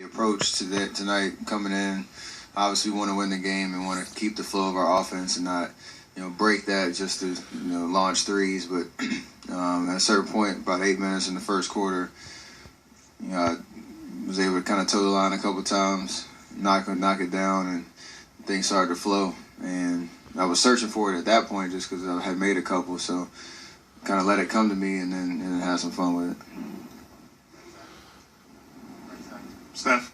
The approach to that tonight coming in, obviously we want to win the game and want to keep the flow of our offense and not, break that just to, launch threes. But at a certain point, about 8 minutes in the first quarter, I was able to kind of toe the line a couple times, knock it down, and things started to flow. And I was searching for it at that point just because I had made a couple, so kind of let it come to me and have some fun with it. Steph,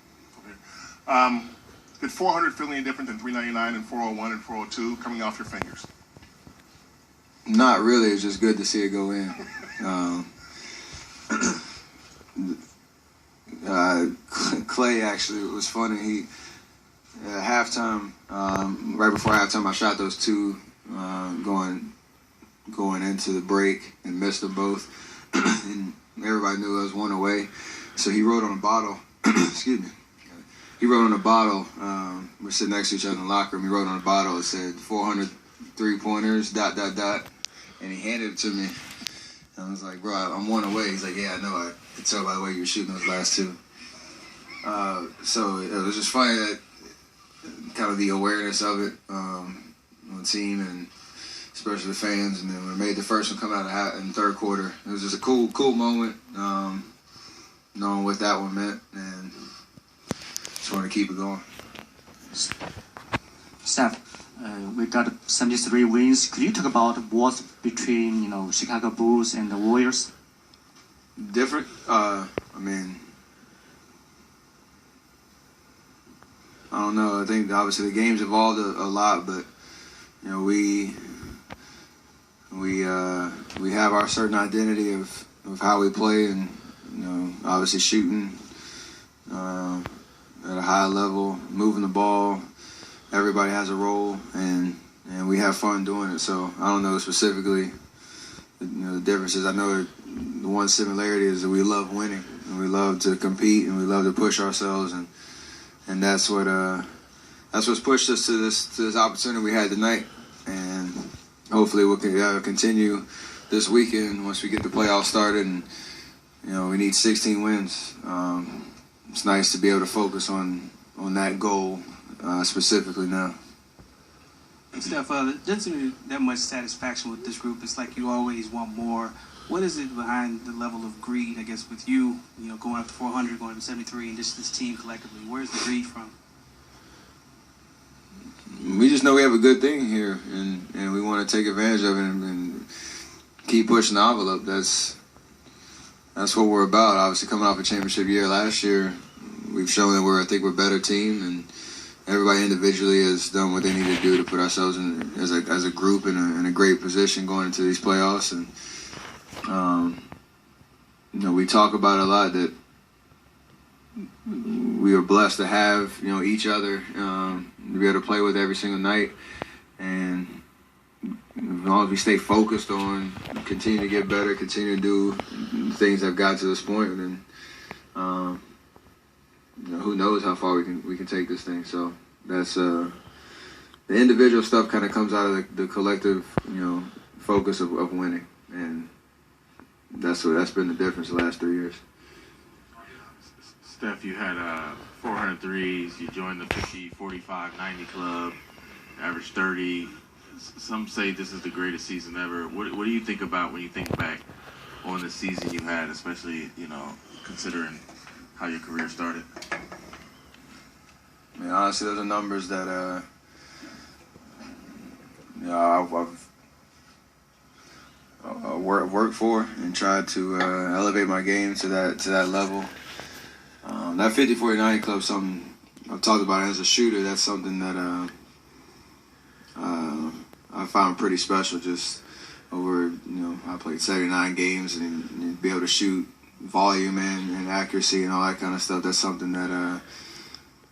did 400 feel any different than 399 and 401 and 402 coming off your fingers? Not really. It's just good to see it go in. Clay actually, it was funny. He at halftime, right before halftime, I shot those two going into the break and missed them both. And everybody knew I was one away. So he wrote on a bottle. Excuse me. He wrote on a bottle. We're sitting next to each other in the locker room. He wrote on a bottle. It said 400 3-pointers. ... And he handed it to me. And I was like, bro, I'm one away. He's like, yeah, I know. I could tell by the way you were shooting those last two. So it was just funny that kind of the awareness of it on the team and especially the fans. And then when we made the first one come out in the third quarter, it was just a cool moment, knowing what that one meant, and just want to keep it going. Steph, we got 73 wins. Could you talk about what's between Chicago Bulls and the Warriors? Different. I don't know. I think obviously the game's evolved a lot, but we have our certain identity of how we play, and obviously shooting at a high level, moving the ball. Everybody has a role, and we have fun doing it. So I don't know specifically the differences. I know the one similarity is that we love winning, and we love to compete, and we love to push ourselves, and that's what's pushed us to this opportunity we had tonight, and hopefully we'll continue this weekend once we get the playoffs started, and we need 16 wins. It's nice to be able to focus on that goal specifically now. Steph, there doesn't seem that much satisfaction with this group. It's like you always want more. What is it behind the level of greed, I guess, with you, going up to 400, going up to 73, and just this team collectively? Where's the greed from? We just know we have a good thing here, and we want to take advantage of it and keep pushing the envelope. That's what we're about. Obviously, coming off a championship year last year, we've shown that we're a better team, and everybody individually has done what they need to do to put ourselves as a group in a great position going into these playoffs. And we talk about a lot that we are blessed to have each other to be able to play with every single night, and as long as we stay focused on continue to get better, continue to do the things that have got to this point, then who knows how far we can take this thing. So that's the individual stuff kind of comes out of the collective focus of winning, and that's been the difference the last 3 years. Steph, you had 400 threes. You joined the 50, 45, 90 club, averaged 30. Some say this is the greatest season ever. What do you think about when you think back on the season you had, especially, considering how your career started? Honestly, those are numbers that I've worked for and tried to elevate my game to that level. That 50, 40, 90 club, something I've talked about as a shooter. That's something that I found pretty special. Just over, I played 79 games and be able to shoot volume and accuracy and all that kind of stuff. That's something that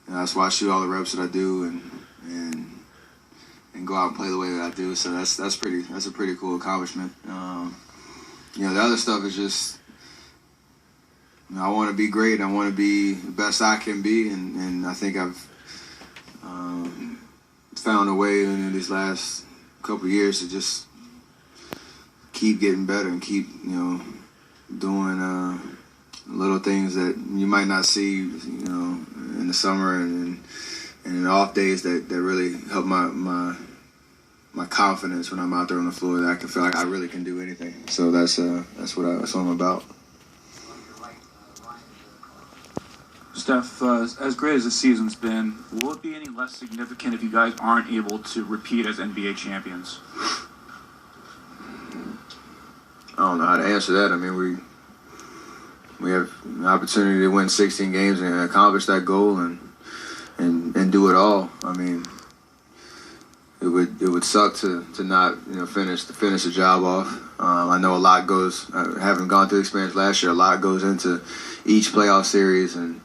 that's why I shoot all the reps that I do and go out and play the way that I do. So that's a pretty cool accomplishment. The other stuff is just I want to be great. I want to be the best I can be, and I think I've found a way in these last couple of years to just keep getting better and keep doing little things that you might not see, in the summer and in off days that really help my confidence when I'm out there on the floor, that I can feel like I really can do anything. So that's what I'm about. Steph, as great as the season's been, will it be any less significant if you guys aren't able to repeat as NBA champions? I don't know how to answer that. I mean, we have an opportunity to win 16 games and accomplish that goal and do it all. I mean, it would suck to not finish the job off. I know a lot goes, having gone through the experience last year, a lot goes into each playoff series and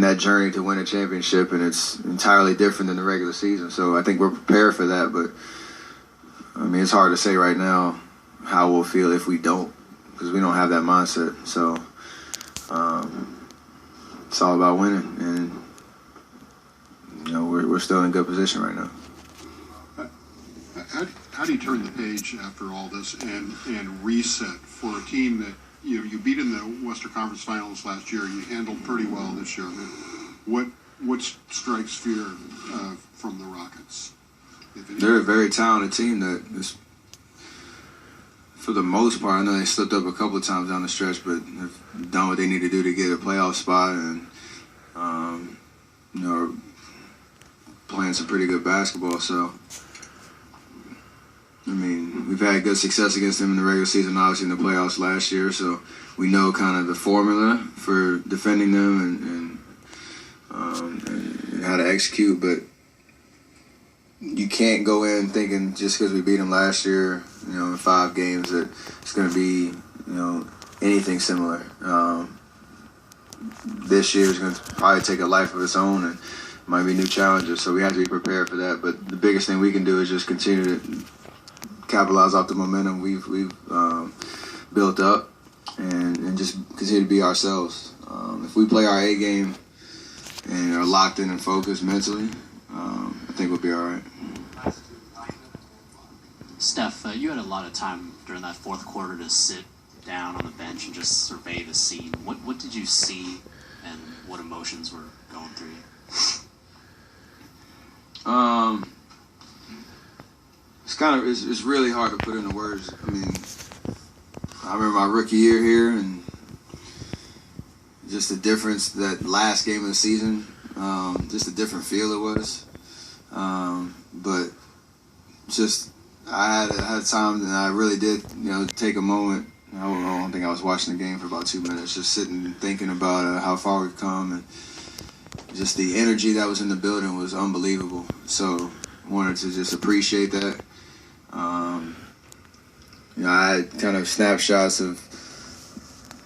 that journey to win a championship, and it's entirely different than the regular season. So I think we're prepared for that, but I mean, it's hard to say right now how we'll feel if we don't, because we don't have that mindset. So it's all about winning, and we're still in good position right now. How do you turn the page after all this and reset for a team that you beat in the Western Conference Finals last year? You handled pretty well this year. What strikes fear from the Rockets? They're a very talented team that is, for the most part, I know they slipped up a couple of times down the stretch, but have done what they need to do to get a playoff spot, and are playing some pretty good basketball. So, I mean, we've had good success against them in the regular season, obviously in the playoffs last year, so we know kind of the formula for defending them and how to execute, but you can't go in thinking just because we beat them last year, in 5 games, that it's going to be, anything similar. This year is going to probably take a life of its own, and might be new challenges, so we have to be prepared for that. But the biggest thing we can do is just continue to capitalize off the momentum we've built up and just continue to be ourselves. If we play our A game and are locked in and focused mentally, I think we'll be all right. Steph, you had a lot of time during that fourth quarter to sit down on the bench and just survey the scene. What did you see, and what emotions were going through you? It's really hard to put into words. I mean, I remember my rookie year here, and just the difference that last game of the season, just a different feel it was. But just I had time, and I really did, take a moment. I don't think I was watching the game for about 2 minutes, just sitting and thinking about how far we've come, and just the energy that was in the building was unbelievable. So I wanted to just appreciate that. I had kind of snapshots of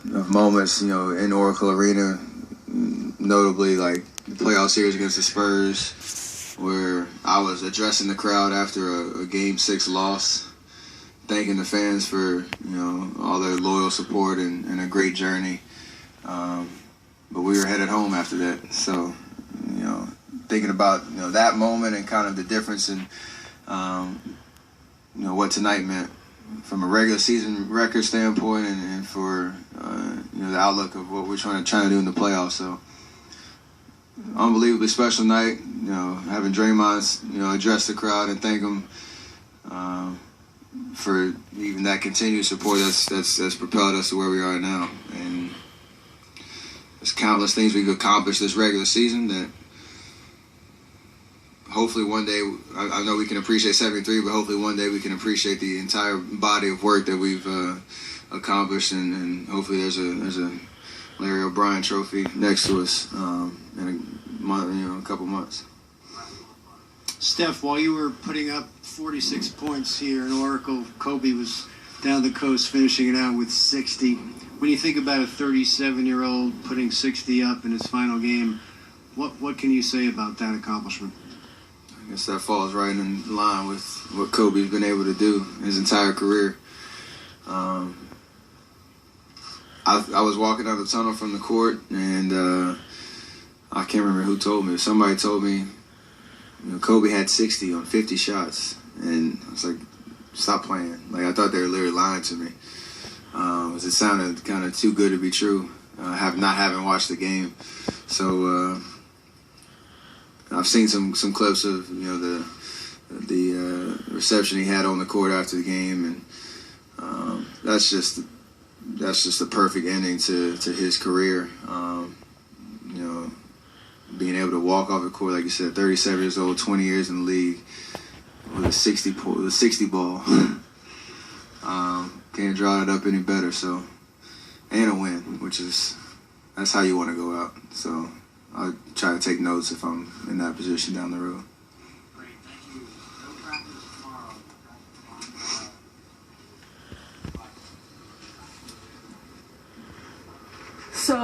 moments, in Oracle Arena, notably like the playoff series against the Spurs, where I was addressing the crowd after a Game 6 loss, thanking the fans for, all their loyal support and a great journey. But we were headed home after that. So, thinking about, that moment and kind of the difference in, what tonight meant from a regular season record standpoint and for, the outlook of what we're trying to do in the playoffs. So, unbelievably special night, having Draymond, address the crowd and thank him for even that continued support that's propelled us to where we are now. And there's countless things we could accomplish this regular season that hopefully one day, I know we can appreciate 73, but hopefully one day we can appreciate the entire body of work that we've accomplished, and hopefully there's a Larry O'Brien trophy next to us in a couple months. Steph, while you were putting up 46 points here in Oracle, Kobe was down the coast finishing it out with 60. When you think about a 37-year-old putting 60 up in his final game, what can you say about that accomplishment? I guess that falls right in line with what Kobe's been able to do his entire career. I was walking out the tunnel from the court, and I can't remember who told me. Somebody told me, Kobe had 60 on 50 shots, and I was like, stop playing. Like, I thought they were literally lying to me. It sounded kind of too good to be true. Not having watched the game, so I've seen some clips of the reception he had on the court after the game, and that's just a perfect ending to his career. Being able to walk off the court, like you said, 37 years old, 20 years in the league, with a 60 ball. Can't draw it up any better. So, and a win, that's how you want to go out. So, I'll try to take notes if I'm in that position down the road.